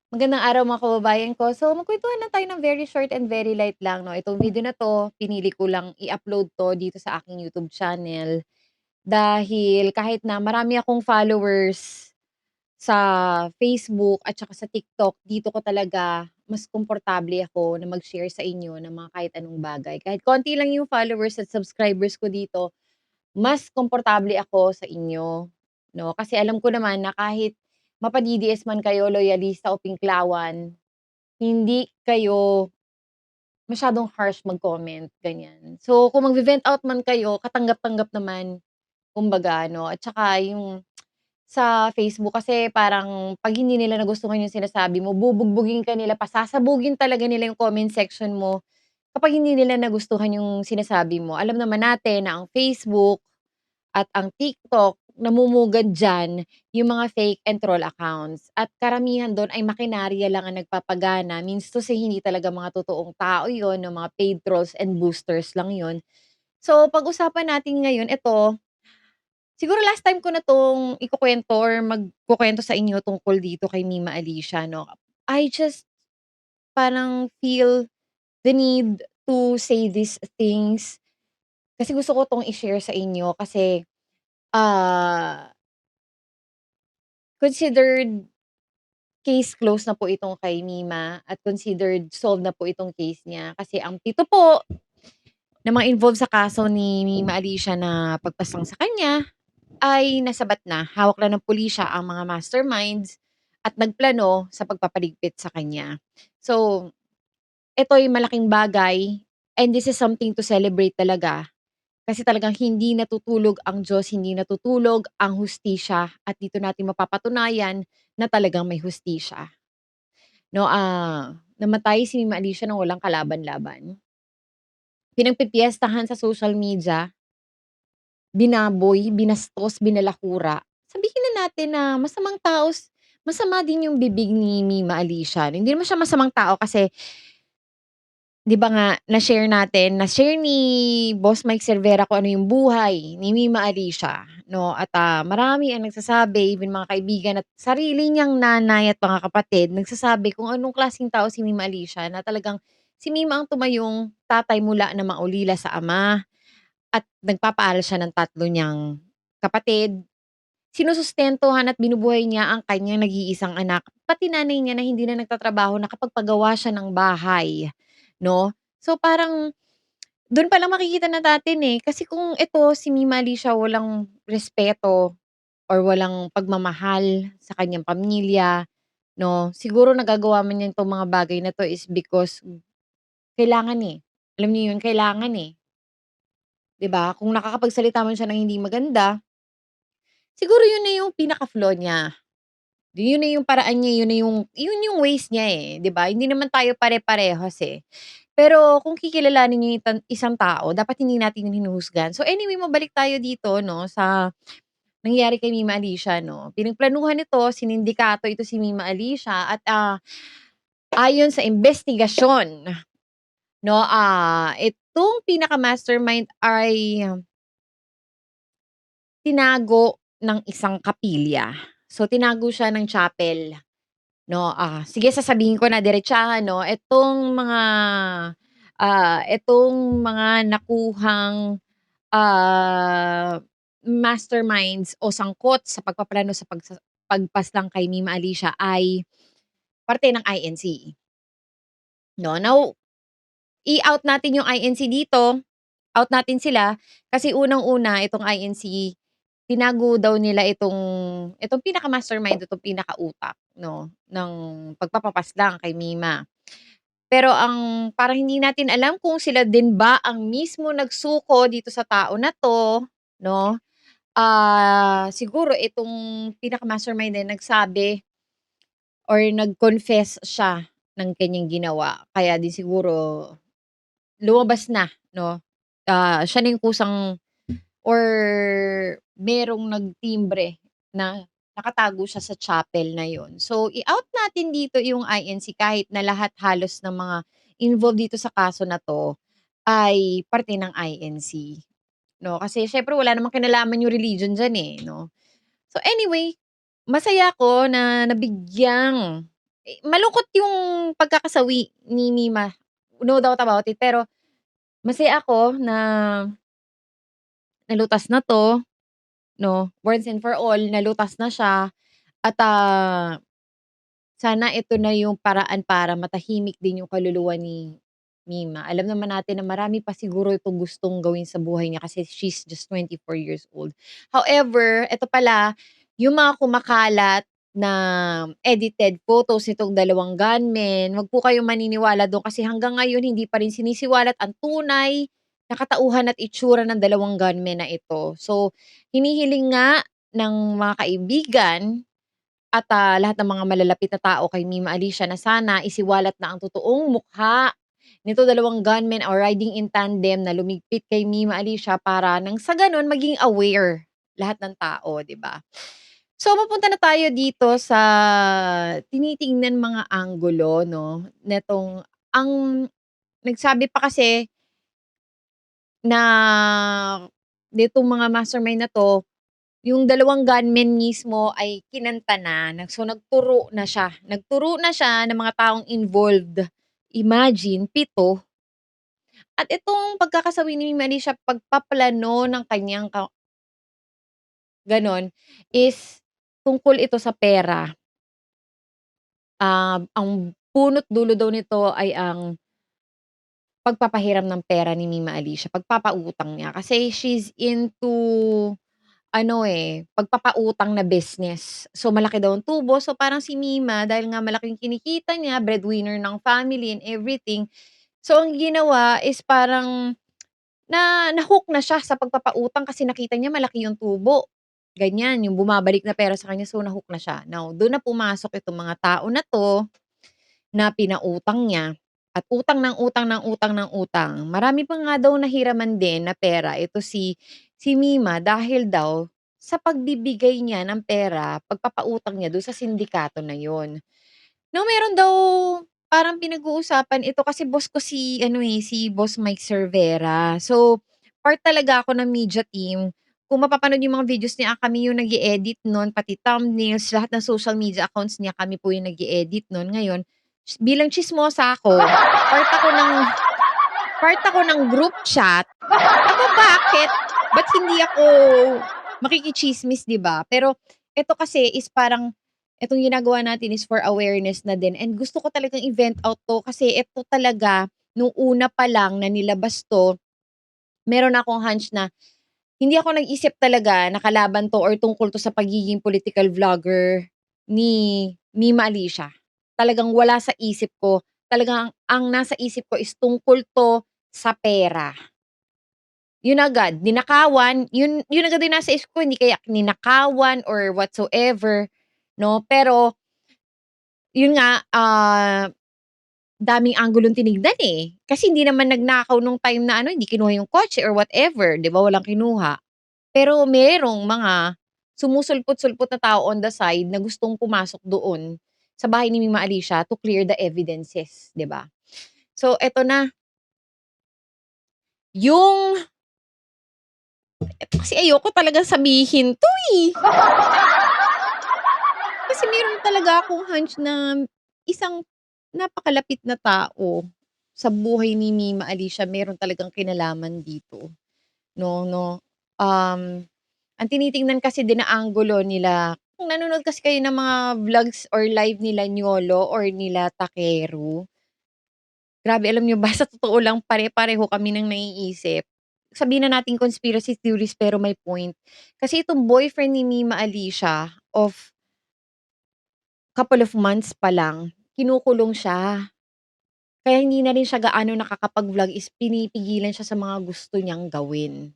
Magandang araw mga kababayan ko. So, magkuwentuhan lang tayo ng very short and very light lang 'no. Itong video na 'to, pinili ko lang i-upload 'to dito sa aking YouTube channel. Dahil kahit na marami akong followers sa Facebook at saka sa TikTok, dito ko talaga mas komportable ako na mag-share sa inyo ng mga kahit anong bagay. Kahit konti lang yung followers at subscribers ko dito, mas komportable ako sa inyo, 'no. Kasi alam ko naman na kahit mapa-DDS man kayo, loyalista o pinklawan, hindi kayo masyadong harsh mag-comment, ganyan. So, kung magve-vent out man kayo, katanggap-tanggap naman kumbaga 'no. At saka yung sa Facebook kasi parang 'pag hindi nila nagustuhan yung sinasabi mo, bubugbugin ka nila, pasasabugin talaga nila yung comment section mo kapag hindi nila nagustuhan yung sinasabi mo. Alam naman natin na ang Facebook at ang TikTok, namumugad diyan yung mga fake and troll accounts at karamihan dun ay makinarya lang ang nagpapagana, means to say hindi talaga mga totoong tao yun, no, mga paid trolls and boosters lang yun. So, pag-usapan natin ngayon ito, siguro last time ko na 'tong ikukuwento or magkukuwento sa inyo tungkol dito kay Mima Alicia 'no. I just parang feel the need to say these things kasi gusto ko 'tong i-share sa inyo kasi, ah considered case closed na po itong kay Mima at considered solved na po itong case niya. Kasi ang 7 po na mga involved sa kaso ni Mima Alicia na pagpaslang sa kanya ay nasabat na. Hawak na ng pulisya ang mga masterminds at nagplano sa pagpapaligpit sa kanya. So, ito'y malaking bagay and this is something to celebrate talaga. Kasi talagang hindi natutulog ang Diyos, hindi natutulog ang hustisya at dito natin mapapatunayan na talagang may hustisya. No, namatay si Mima Alicia ng walang kalaban-laban. Pinagpipiyestahan sa social media, binaboy, binastos, binalahura. Sabihin na natin na masama din yung bibig ni Mima Alicia. Hindi naman siya masamang tao kasi 'di ba nga na-share ni Boss Mike Cervera kung ano yung buhay ni Mima Alicia 'no, at, marami ang nagsasabi, even mga kaibigan at sarili niyang nanay at mga kapatid nagsasabi kung anong klaseng tao si Mima Alicia na talagang si Mima ang tumayong tatay mula na maulila sa ama at nagpapaaral siya ng 3 niyang kapatid. Sinusustentuhan at binubuhay niya ang kanyang nag-iisang anak, pati nanay niya na hindi na nagtatrabaho nakapagpagawa siya ng bahay, 'no. So, parang dun palang makikita na natin, eh, kasi kung ito si Mima Alicia walang respeto or walang pagmamahal sa kanyang pamilya, 'no, siguro nagagawa man niya 'tong mga bagay na 'to is because kailangan, eh. Alam niyo yun, kailangan, eh, 'di ba? Kung nakakapagsalita man siya ng hindi maganda, siguro yun na yung pinaka-flaw niya. Yun na yung paraan niya, yun yung ways niya, eh, 'di ba? Hindi naman tayo pare-parehas, eh. Pero kung kikilalanin niyo yung isang tao dapat hindi natin yun hinuhusgahan. So anyway, mabalik tayo dito 'no, sa nangyari kay Mima Alicia 'no. Pinagplanuhan nito, sinindikato ito si Mima Alicia at, ayon sa investigasyon 'no, itong pinaka-mastermind ay tinago ng isang kapilya. So tinago siya ng chapel. 'No, sige sasabihin ko na diretsahan 'no, itong mga nakuhang, masterminds o sangkot sa pagpaplano sa pagpaslang kay Mima Alicia ay parte ng INC 'no. Now, i-out natin yung INC dito, out natin sila kasi unang-una itong INC, tinago daw nila itong pinaka-mastermind, itong pinakautak 'no, ng pagpapapaslang kay Mima. Pero ang parang hindi natin alam kung sila din ba ang mismo nagsuko dito sa tao na 'to 'no. Siguro itong pinaka-mastermind din nagsabi or nag-confess siya ng kanyang ginawa kaya din siguro lumabas na 'no. Siya na yung kusang or merong nagtimbre na nakatago siya sa chapel na yun. So, i-out natin dito yung INC kahit na lahat halos ng mga involved dito sa kaso na 'to ay parte ng INC, 'no. Kasi siyempre wala namang kinalaman yung religion diyan, eh, 'no. So anyway, masaya ako na nabigyang malungkot yung pagkakasawi ni Mima, no doubt about it, pero masaya ako na nalutas na 'to, 'no, once and for all nalutas na siya at, sana ito na yung paraan para matahimik din yung kaluluwa ni Mima. Alam naman natin na marami pa siguro itong gustong gawin sa buhay niya kasi she's just 24 years old. However, eto pala, yung mga kumakalat na edited photos nitong dalawang gunmen, wag po kayong maniniwala dun kasi hanggang ngayon hindi pa rin sinisiwalat ang tunay na katauhan at itsura ng dalawang gunmen na ito. So, hinihiling nga ng mga kaibigan at, lahat ng mga malalapit na tao kay Mima Alicia na sana isiwalat na ang totoong mukha nito dalawang gunmen or riding in tandem na lumigpit kay Mima Alicia para nang sa gano'n maging aware lahat ng tao, 'di ba? So, mapunta na tayo dito sa tinitingnan mga anggulo 'no, nitong ang nagsabi pa kasi na nitong mga mastermind na 'to, yung dalawang gunmen mismo ay kinanta na, so nagturo na siya ng mga taong involved. Imagine 7 at itong pagkakasawi ni Marisha pagpaplano ng kanyang gano'n is tungkol ito sa pera. Ang punot dulo daw nito ay ang pagpapahiram ng pera ni Mima Alicia, pagpapautang niya kasi she's into ano, pagpapautang na business. So, malaki daw ang tubo. So, parang si Mima dahil nga malaking kinikita niya, breadwinner ng family and everything. So, ang ginawa is parang na-hook na siya sa pagpapautang kasi nakita niya malaki yung tubo. Ganyan, yung bumabalik na pera sa kanya. So, na-hook na siya. Now, dun na pumasok itong mga tao na 'to na pinautang niya at utang ng utang ng utang ng utang. Marami pa nga daw nahiraman din na pera ito si Mima dahil daw sa pagbibigay niya ng pera, pagpapautang niya dun sa sindikato na yun. No, meron daw parang pinag-uusapan ito kasi boss ko si ano, si Boss Mike Cervera. So, part talaga ako ng media team. Kung mapapanood yung mga videos niya, kami yung nag-e-edit nun, pati thumbnails, lahat ng social media accounts niya, kami po yung nag-e-edit nun. Ngayon, bilang tsismosa ako, part ako ng group chat. Aba, bakit? Ba't hindi ako makikitsismis, 'di ba? Pero eto kasi is parang etong ginagawa natin is for awareness na din and gusto ko talagang i-vent out 'to kasi eto talaga nung una pa lang na nilabas 'to, meron akong hunch na hindi ako nag-isip talaga na kalaban 'to or tungkol 'to sa pagiging political vlogger ni Mima Alicia. Talagang wala sa isip ko. Talagang ang nasa isip ko is tungkol 'to sa pera. Yun agad, ninakawan, yun agad yung nasa isip ko, hindi kaya ninakawan or whatsoever, 'no. Pero yun nga, daming anggulong tinignan, Kasi hindi naman nagnakaw nung time na ano, hindi kinuha yung kotse or whatever, 'di ba, walang kinuha. Pero merong mga sumusulpot-sulpot na tao on the side na gustong pumasok doon sa bahay ni Mima Alicia to clear the evidences, 'di ba? So eto na, yung kasi ayoko talagang sabihin 'to, eh. Kasi meron talaga akong hunch na isang napakalapit na tao sa buhay ni Mima Alicia meron talagang kinalaman dito, 'no. Um, ang tinitingnan kasi din na anggulo nila kung nanonood kasi kayo ng mga vlogs or live nila Niolo or nila Takeru, grabe alam niyo ba sa totoo lang pare-pareho kami ng naiisip. Sabihin na nating conspiracy theories pero may point. Kasi itong boyfriend ni Mima Alicia of couple of months pa lang, kinukulong siya. Kaya hindi na rin siya gaano nakakapag-vlog is pinipigilan siya sa mga gusto niyang gawin.